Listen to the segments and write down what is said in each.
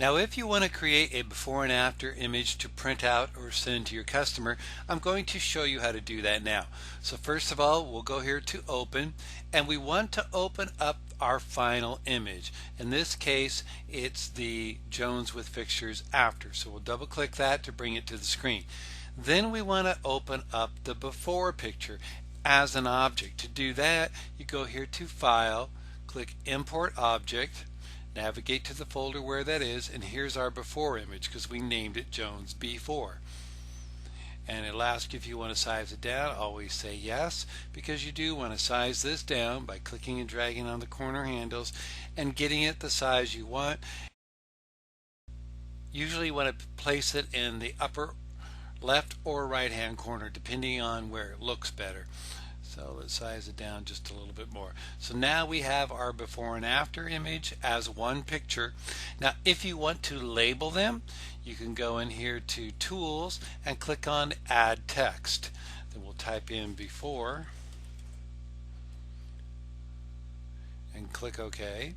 Now, if you want to create a before and after image to print out or send to your customer, I'm going to show you how to do that now. So first of all, we'll go here to open, and we want to open up our final image. In this case, it's the Jones with fixtures after. So we'll double click that to bring it to the screen. Then we want to open up the before picture as an object. To do that, you go here to File, click Import Object, navigate to the folder where that is, and here's our before image because we named it Jones B4. And it'll ask you if you want to size it down. Always say yes, because you do want to size this down by clicking and dragging on the corner handles and getting it the size you want. Usually you want to place it in the upper left or right hand corner depending on where it looks better. So let's size it down just a little bit more. So now we have our before and after image as one picture. Now if you want to label them, you can go in here to Tools and click on Add Text. Then we'll type in before and click OK.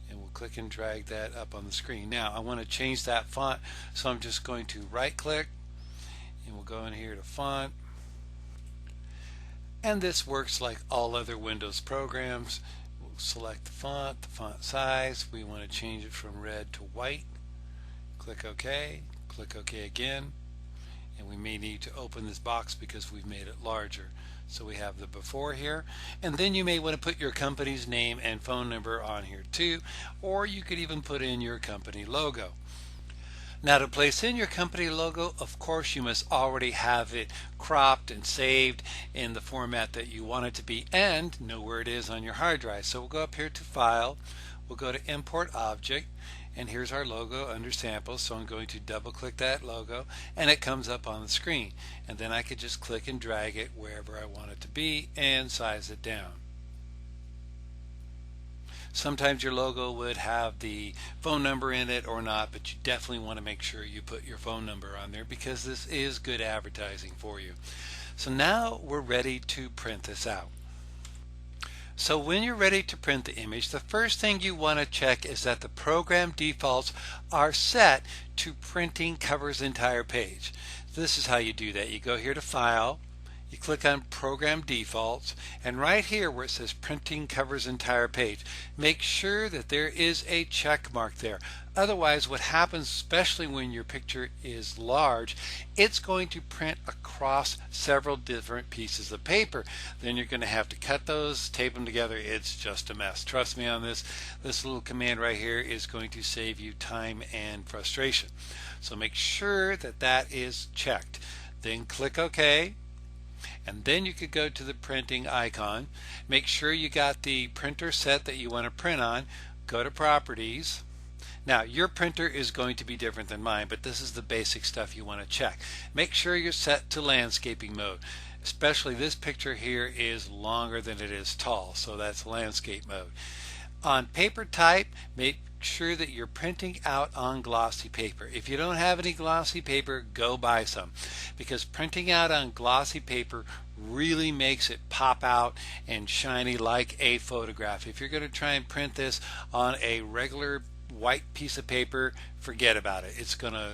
And we'll click and drag that up on the screen. Now I want to change that font, so I'm just going to right click and we'll go in here to Font. And this works like all other Windows programs. We'll select the font size. We want to change it from red to white. Click OK, click OK again. And we may need to open this box because we've made it larger. So we have the before here. And then you may want to put your company's name and phone number on here too. Or you could even put in your company logo. Now to place in your company logo, of course you must already have it cropped and saved in the format that you want it to be and know where it is on your hard drive. So we'll go up here to File, we'll go to Import Object, and here's our logo under Samples. So I'm going to double click that logo and it comes up on the screen. And then I could just click and drag it wherever I want it to be and size it down. Sometimes your logo would have the phone number in it or not, but you definitely want to make sure you put your phone number on there because this is good advertising for you. So now we're ready to print this out. So when you're ready to print the image, the first thing you want to check is that the program defaults are set to printing covers entire page. This is how you do that. You go here to File, you click on Program Defaults, and right here where it says Printing Covers Entire Page, make sure that there is a check mark there. Otherwise, what happens, especially when your picture is large, it's going to print across several different pieces of paper. Then you're going to have to cut those, tape them together. It's just a mess. Trust me on this. This little command right here is going to save you time and frustration. So make sure that that is checked. Then click OK. And then you could go to the printing icon. Make sure you got the printer set that you want to print on. Go to Properties. Now your printer is going to be different than mine, but this is the basic stuff you want to check. Make sure you're set to landscaping mode. Especially this picture here is longer than it is tall, so that's landscape mode. On paper type, make sure that you're printing out on glossy paper. If you don't have any glossy paper, go buy some, because printing out on glossy paper really makes it pop out and shiny like a photograph. If you're going to try and print this on a regular white piece of paper, forget about it. It's going to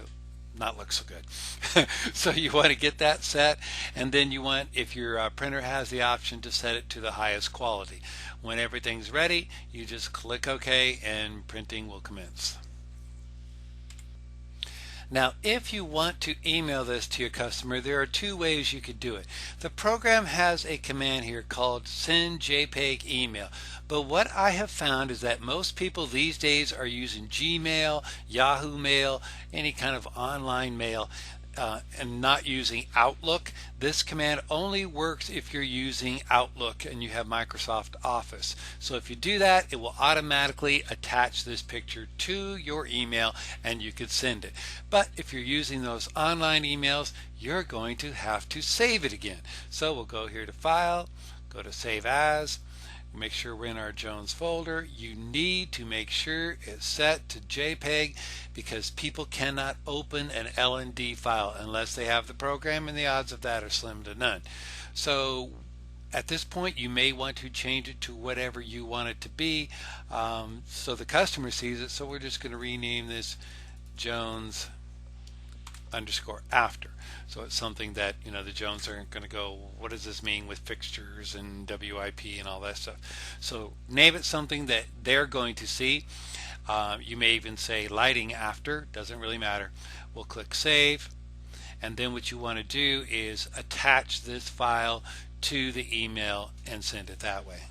not look so good. So you want to get that set, and then you want, if your printer has the option, to set it to the highest quality. When everything's ready, you just click OK and printing will commence. Now if you want to email this to your customer, there are two ways you could do it. The program has a command here called Send JPEG Email, but what I have found is that most people these days are using Gmail, Yahoo Mail, any kind of online mail, and not using Outlook. This command only works if you're using Outlook and you have Microsoft Office. So if you do that, it will automatically attach this picture to your email and you could send it. But if you're using those online emails, you're going to have to save it again. So we'll go here to File, go to Save As. Make sure we're in our Jones folder. You need to make sure it's set to JPEG because people cannot open an LND file unless they have the program, and the odds of that are slim to none. So At this point, you may want to change it to whatever you want it to be, so the customer sees it. So we're just going to rename this Jones underscore after. So it's something that, the Jones aren't going to go, what does this mean with fixtures and WIP and all that stuff. So name it something that they're going to see. You may even say lighting after, doesn't really matter. We'll click save, and then what you want to do is attach this file to the email and send it that way.